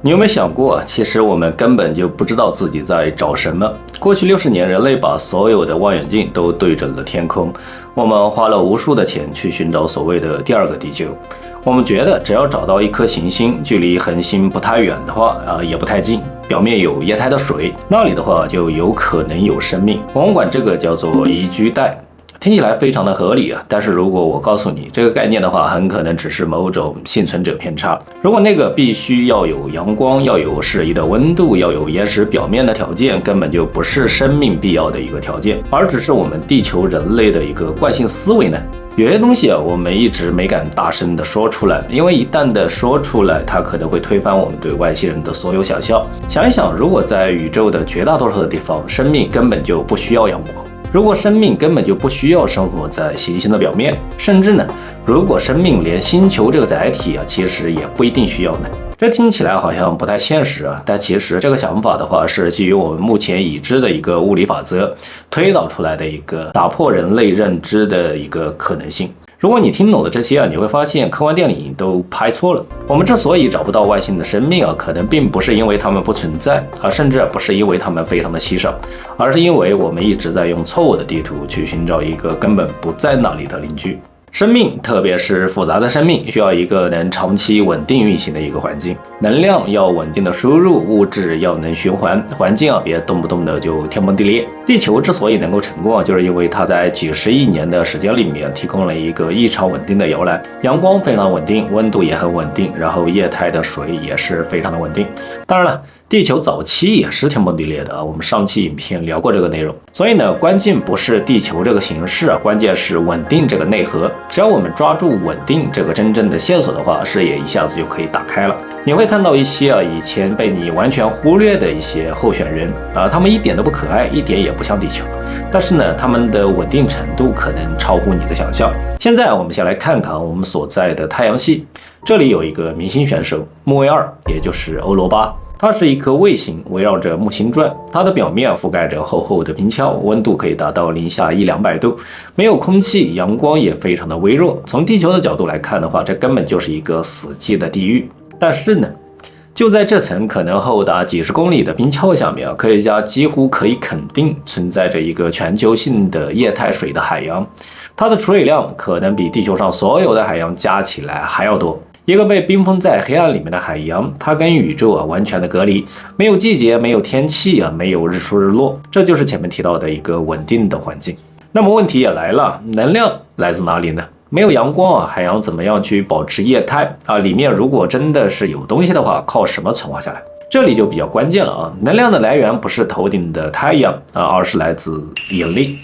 你有没有想过，其实我们根本就不知道自己在找什么？过去60年，人类把所有的望远镜都对准了天空，我们花了无数的钱去寻找所谓的第二个地球。我们觉得只要找到一颗行星，距离恒星不太远的话，也不太近，表面有液态的水，那里的话就有可能有生命。我们管这个叫做宜居带。听起来非常的合理啊，但是如果我告诉你这个概念的话，很可能只是某种幸存者偏差。如果那个必须要有阳光，要有适宜的温度，要有岩石表面的条件，根本就不是生命必要的一个条件，而只是我们地球人类的一个惯性思维呢。有些东西我们一直没敢大声的说出来，因为一旦的说出来，它可能会推翻我们对外星人的所有想象。想一想，如果在宇宙的绝大多数的地方，生命根本就不需要阳光。如果生命根本就不需要生活在行星的表面，甚至呢，如果生命连星球这个载体其实也不一定需要呢。这听起来好像不太现实但其实这个想法的话，是基于我们目前已知的一个物理法则推导出来的一个打破人类认知的一个可能性。如果你听懂了这些你会发现科幻电影都拍错了。我们之所以找不到外星的生命可能并不是因为它们不存在甚至不是因为它们非常的稀少，而是因为我们一直在用错误的地图去寻找一个根本不在那里的邻居。生命，特别是复杂的生命，需要一个能长期稳定运行的一个环境，能量要稳定的输入，物质要能循环，环境别动不动的就天崩地裂。地球之所以能够成功就是因为它在几十亿年的时间里面提供了一个异常稳定的摇篮，阳光非常稳定，温度也很稳定，然后液态的水也是非常的稳定。当然了，地球早期也是天崩地裂的我们上期影片聊过这个内容。所以呢，关键不是地球这个形式关键是稳定这个内核。只要我们抓住稳定这个真正的线索的话，视野一下子就可以打开了。你会看到一些以前被你完全忽略的一些候选人他们一点都不可爱，一点也不像地球，但是呢，他们的稳定程度可能超乎你的想象。现在我们先来看看我们所在的太阳系，这里有一个明星选手木卫二，也就是欧罗巴。它是一颗卫星，围绕着木星转，它的表面覆盖着厚厚的冰壳，温度可以达到零下100-200度，没有空气，阳光也非常的微弱。从地球的角度来看的话，这根本就是一个死寂的地狱。但是呢，就在这层可能厚达几十公里的冰壳下面科学家几乎可以肯定存在着一个全球性的液态水的海洋，它的储水量可能比地球上所有的海洋加起来还要多。一个被冰封在黑暗里面的海洋，它跟宇宙完全的隔离，没有季节，没有天气没有日出日落，这就是前面提到的一个稳定的环境。那么问题也来了，能量来自哪里呢？没有阳光海洋怎么样去保持液态里面如果真的是有东西的话，靠什么存活下来？这里就比较关键了能量的来源不是头顶的太阳而是来自引力。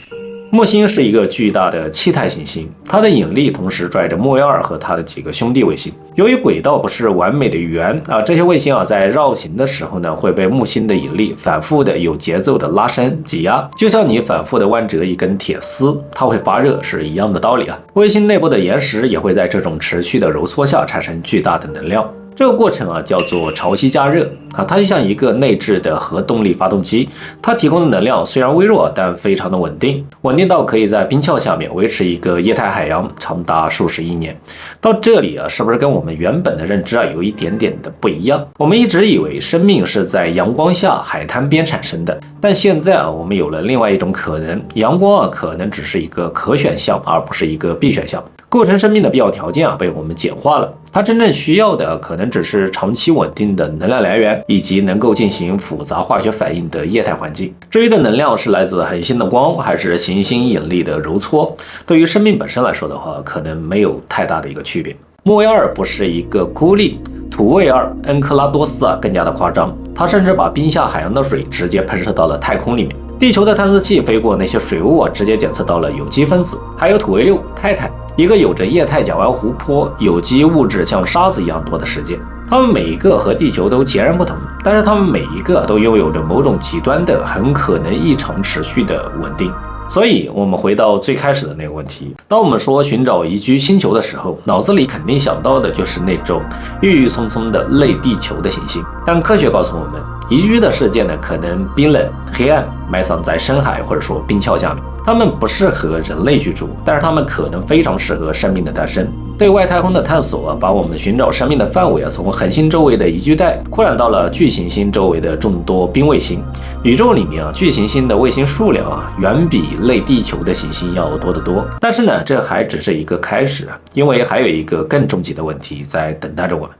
木星是一个巨大的气态行星，它的引力同时拽着木卫二和它的几个兄弟卫星。由于轨道不是完美的圆这些卫星在绕行的时候呢，会被木星的引力反复的有节奏的拉伸挤压，就像你反复的弯折一根铁丝，它会发热是一样的道理卫星内部的岩石也会在这种持续的揉搓下产生巨大的能量。这个过程叫做潮汐加热它就像一个内置的核动力发动机，它提供的能量虽然微弱，但非常的稳定，稳定到可以在冰壳下面维持一个液态海洋长达数十亿年。到这里是不是跟我们原本的认知有一点点的不一样？我们一直以为生命是在阳光下海滩边产生的，但现在我们有了另外一种可能，阳光可能只是一个可选项，而不是一个必选项。构成生命的必要条件被我们简化了，它真正需要的可能只是长期稳定的能量来源，以及能够进行复杂化学反应的液态环境。至于的能量是来自恒星的光还是行星引力的揉搓，对于生命本身来说的话，可能没有太大的一个区别。木卫二不是一个孤立，土卫二恩克拉多斯更加的夸张，它甚至把冰下海洋的水直接喷射到了太空里面。地球的探测器飞过那些水雾直接检测到了有机分子。还有土卫六泰坦，一个有着液态甲烷湖泊、有机物质像沙子一样多的世界。它们每一个和地球都截然不同，但是它们每一个都拥有着某种极端的很可能异常持续的稳定。所以我们回到最开始的那个问题，当我们说寻找宜居星球的时候，脑子里肯定想到的就是那种郁郁葱葱的类地球的行星。但科学告诉我们，宜居的世界呢，可能冰冷、黑暗，埋藏在深海或者说冰壳下面。它们不适合人类居住，但是它们可能非常适合生命的诞生。对外太空的探索把我们寻找生命的范围从恒星周围的宜居带扩展到了巨行星周围的众多冰卫星。宇宙里面巨行星的卫星数量远比类地球的行星要多得多。但是呢，这还只是一个开始，因为还有一个更终极的问题在等待着我们。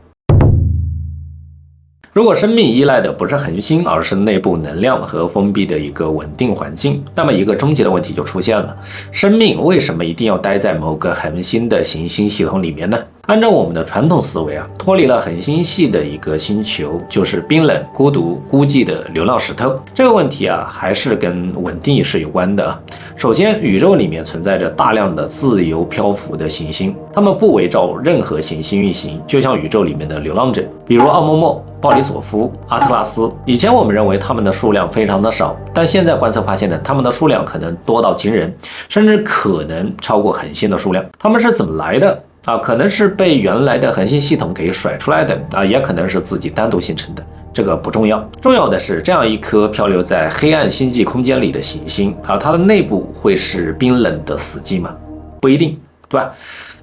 如果生命依赖的不是恒星，而是内部能量和封闭的一个稳定环境，那么一个终极的问题就出现了：生命为什么一定要待在某个恒星的行星系统里面呢？按照我们的传统思维脱离了恒星系的一个星球就是冰冷、孤独、孤寂的流浪石头。这个问题还是跟稳定是有关的。首先，宇宙里面存在着大量的自由漂浮的行星，它们不围绕任何行星运行，就像宇宙里面的流浪者，比如奥莫莫、鲍里索夫、阿特拉斯。以前我们认为它们的数量非常的少，但现在观测发现呢，它们的数量可能多到惊人，甚至可能超过恒星的数量。它们是怎么来的？可能是被原来的恒星系统给甩出来的也可能是自己单独形成的，这个不重要。重要的是，这样一颗漂流在黑暗星际空间里的行星它的内部会是冰冷的死寂吗？不一定，对吧？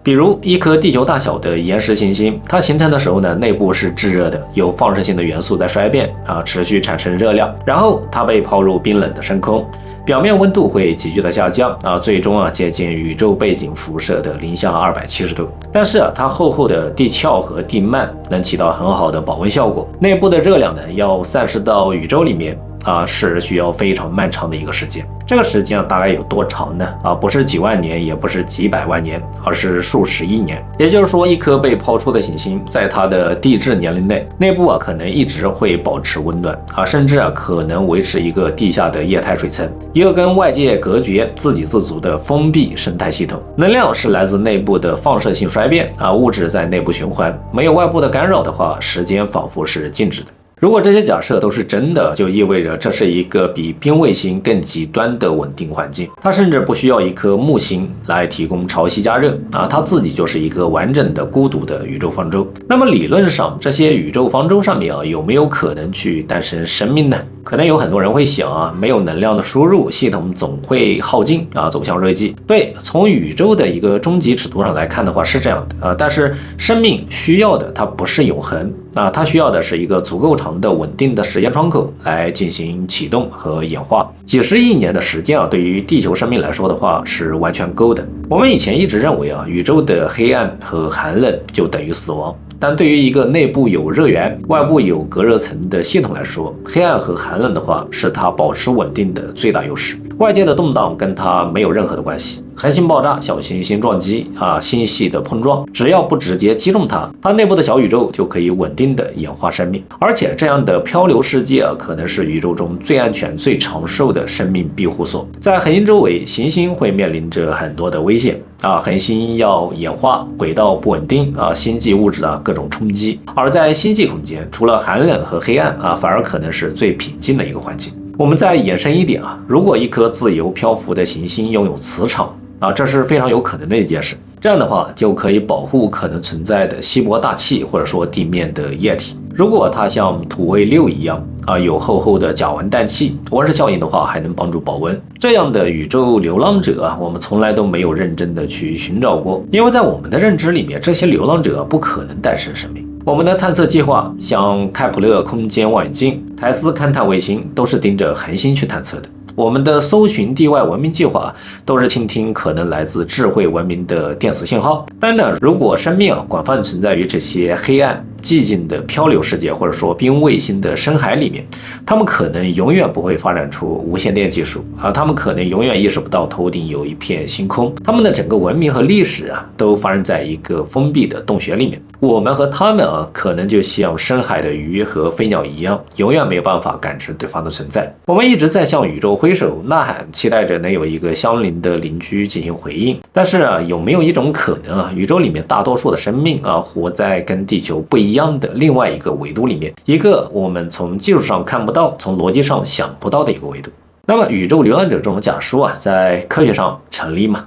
比如一颗地球大小的岩石行星，它形成的时候呢，内部是炙热的，有放射性的元素在衰变持续产生热量，然后它被抛入冰冷的深空，表面温度会急剧的下降最终接近宇宙背景辐射的零下270度。但是它厚厚的地壳和地幔能起到很好的保温效果，内部的热量呢要散失到宇宙里面是需要非常漫长的一个时间。这个时间大概有多长呢？不是几万年，也不是几百万年，而是数十亿年。也就是说，一颗被抛出的行星，在它的地质年龄内，内部可能一直会保持温暖甚至可能维持一个地下的液态水层，一个跟外界隔绝、自给自足的封闭生态系统。能量是来自内部的放射性衰变物质在内部循环，没有外部的干扰的话，时间仿佛是静止的。如果这些假设都是真的，就意味着这是一个比冰卫星更极端的稳定环境，它甚至不需要一颗木星来提供潮汐加热它自己就是一个完整的孤独的宇宙方舟。那么理论上，这些宇宙方舟上面有没有可能去诞生生命呢？可能有很多人会想没有能量的输入，系统总会耗尽走向热寂。对，从宇宙的一个终极尺度上来看的话是这样的但是生命需要的它不是永恒它需要的是一个足够长的稳定的时间窗口来进行启动和演化。几十亿年的时间对于地球生命来说的话是完全够的。我们以前一直认为宇宙的黑暗和寒冷就等于死亡，但对于一个内部有热源、外部有隔热层的系统来说，黑暗和寒冷的话是它保持稳定的最大优势。外界的动荡跟它没有任何的关系。恒星爆炸、小行星撞击星系的碰撞，只要不直接击中它内部的小宇宙就可以稳定的演化生命。而且这样的漂流世界可能是宇宙中最安全、最长寿的生命庇护所。在恒星周围，行星会面临着很多的危险恒星要演化，轨道不稳定星际物质各种冲击。而在星际空间，除了寒冷和黑暗反而可能是最平静的一个环境。我们再延伸一点如果一颗自由漂浮的行星拥有磁场这是非常有可能的一件事。这样的话就可以保护可能存在的稀薄大气或者说地面的液体。如果它像土卫六一样有厚厚的甲烷氮气，温室效应的话还能帮助保温。这样的宇宙流浪者我们从来都没有认真的去寻找过，因为在我们的认知里面，这些流浪者不可能诞生生命。我们的探测计划，像开普勒空间望远镜、台斯勘探卫星，都是盯着恒星去探测的。我们的搜寻地外文明计划都是倾听可能来自智慧文明的电磁信号。但呢，如果生命广泛存在于这些黑暗寂静的漂流世界，或者说冰卫星的深海里面，他们可能永远不会发展出无线电技术他们可能永远意识不到头顶有一片星空。他们的整个文明和历史都发生在一个封闭的洞穴里面。我们和他们可能就像深海的鱼和飞鸟一样，永远没有办法感知对方的存在。我们一直在向宇宙挥手呐喊，期待着能有一个相邻的邻居进行回应。但是有没有一种可能宇宙里面大多数的生命活在跟地球不一样的另外一个维度里面，一个我们从技术上看不到、从逻辑上想不到的一个维度？那么宇宙流浪者这种假说在科学上成立吗？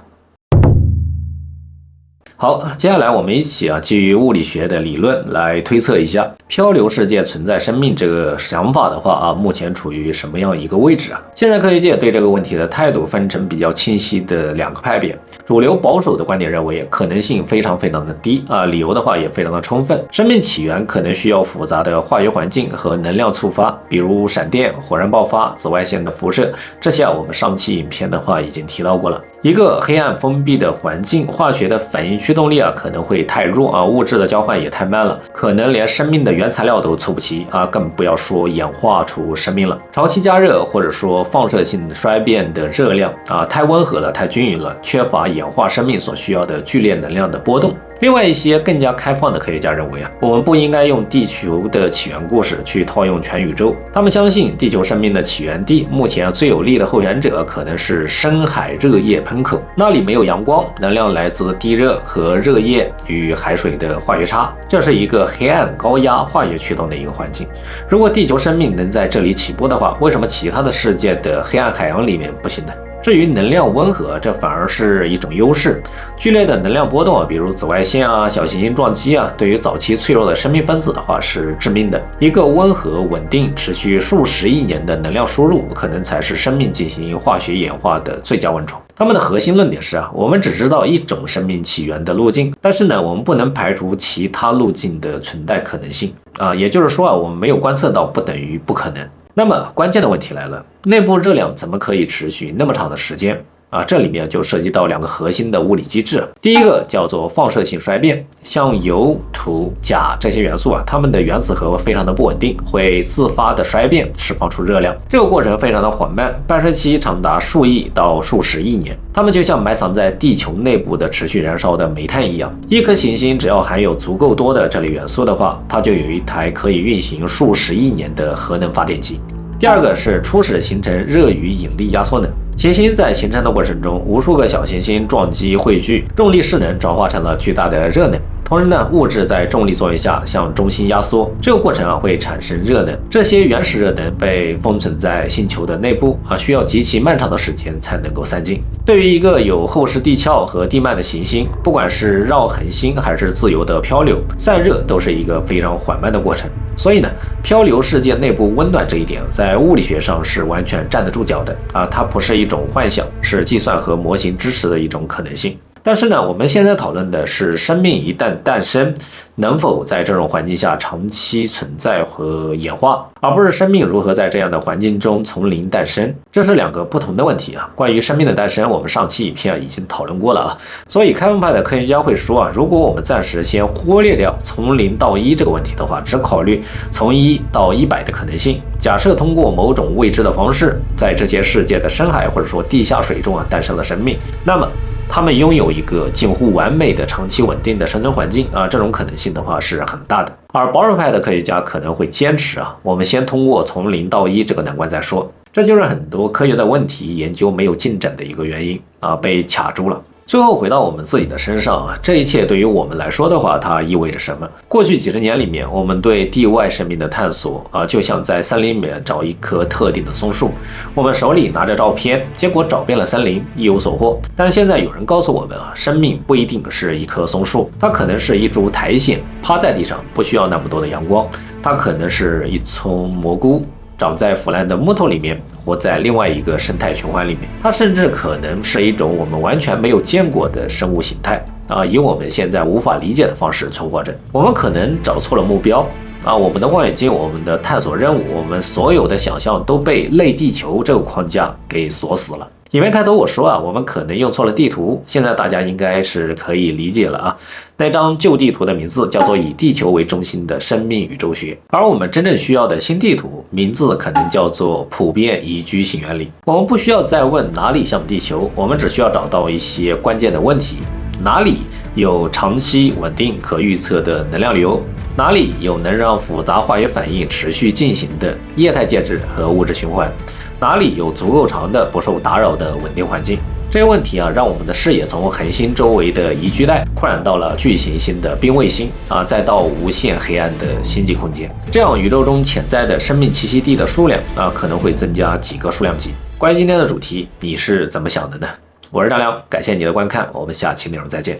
好，接下来我们一起基于物理学的理论来推测一下漂流世界存在生命这个想法的话目前处于什么样一个位置现在科学界对这个问题的态度分成比较清晰的两个派别，主流保守的观点认为，可能性非常的低啊，理由的话也非常的充分。生命起源可能需要复杂的化学环境和能量触发，比如闪电、火山爆发、紫外线的辐射，这些我们上期影片的话已经提到过了。一个黑暗封闭的环境，化学的反应驱动力可能会太弱啊，物质的交换也太慢了，可能连生命的原材料都凑不齐啊，更不要说演化出生命了。长期加热或者说放射性衰变的热量太温和了，太均匀了，缺乏演化生命所需要的剧烈能量的波动。另外一些更加开放的科学家认为我们不应该用地球的起源故事去套用全宇宙。他们相信地球生命的起源地，目前最有力的候选者可能是深海热液喷口，那里没有阳光，能量来自地热和热液与海水的化学差，这是一个黑暗高压化学驱动的一个环境。如果地球生命能在这里起步的话，为什么其他的世界的黑暗海洋里面不行呢？至于能量温和，这反而是一种优势。剧烈的能量波动比如紫外线小行星撞击对于早期脆弱的生命分子的话是致命的。一个温和、稳定、持续数十亿年的能量输入，可能才是生命进行化学演化的最佳温床。他们的核心论点是我们只知道一种生命起源的路径，但是呢，我们不能排除其他路径的存在可能性也就是说我们没有观测到不等于不可能。那么关键的问题来了，内部热量怎么可以持续那么长的时间这里面就涉及到两个核心的物理机制。第一个叫做放射性衰变，像铀、土、钾这些元素它们的原子核非常的不稳定，会自发的衰变，释放出热量。这个过程非常的缓慢，半衰期长达数亿到数十亿年。它们就像埋藏在地球内部的持续燃烧的煤炭一样。一颗行星只要含有足够多的这类元素的话，它就有一台可以运行数十亿年的核能发电机。第二个是初始形成热与引力压缩能。行星在形成的过程中，无数个小行星撞击汇聚，重力势能转化成了巨大的热能。同时呢，物质在重力作用下向中心压缩，这个过程会产生热能。这些原始热能被封存在星球的内部需要极其漫长的时间才能够散尽。对于一个有厚实地壳和地幔的行星，不管是绕恒星还是自由的漂流，散热都是一个非常缓慢的过程。所以呢，漂流世界内部温暖这一点在物理学上是完全站得住脚的它不是一种幻想，是计算和模型支持的一种可能性。但是呢，我们现在讨论的是生命一旦诞生，能否在这种环境下长期存在和演化，而不是生命如何在这样的环境中从零诞生。这是两个不同的问题关于生命的诞生，我们上期影片已经讨论过了所以开放派的科学家会说如果我们暂时先忽略掉从0到1这个问题的话，只考虑从1到100的可能性，假设通过某种未知的方式，在这些世界的深海或者说地下水中诞生了生命，那么他们拥有一个近乎完美的长期稳定的生存环境这种可能性的话是很大的。而保守派的科学家可能会坚持我们先通过从0到1这个难关再说。这就是很多科学的问题研究没有进展的一个原因被卡住了。最后回到我们自己的身上这一切对于我们来说的话，它意味着什么？过去几十年里面，我们对地外生命的探索就像在森林里面找一棵特定的松树。我们手里拿着照片，结果找遍了森林，一无所获。但现在有人告诉我们生命不一定是一棵松树，它可能是一株苔藓，趴在地上，不需要那么多的阳光；它可能是一丛蘑菇，长在腐烂的木头里面，活在另外一个生态循环里面。它甚至可能是一种我们完全没有见过的生物形态以我们现在无法理解的方式存活着。我们可能找错了目标我们的望远镜，我们的探索任务，我们所有的想象都被类地球这个框架给锁死了。影片开头我说我们可能用错了地图，现在大家应该是可以理解了那张旧地图的名字叫做以地球为中心的生命宇宙学，而我们真正需要的新地图名字可能叫做普遍宜居性原理。我们不需要再问哪里像地球，我们只需要找到一些关键的问题：哪里有长期稳定可预测的能量流？哪里有能让复杂化学反应持续进行的液态介质和物质循环？哪里有足够长的不受打扰的稳定环境？这些问题让我们的视野从恒星周围的宜居带扩展到了巨行星的冰卫星再到无限黑暗的星际空间。这样宇宙中潜在的生命栖息地的数量可能会增加几个数量级。关于今天的主题，你是怎么想的呢？我是大梁，感谢你的观看，我们下期内容再见，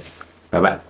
拜拜。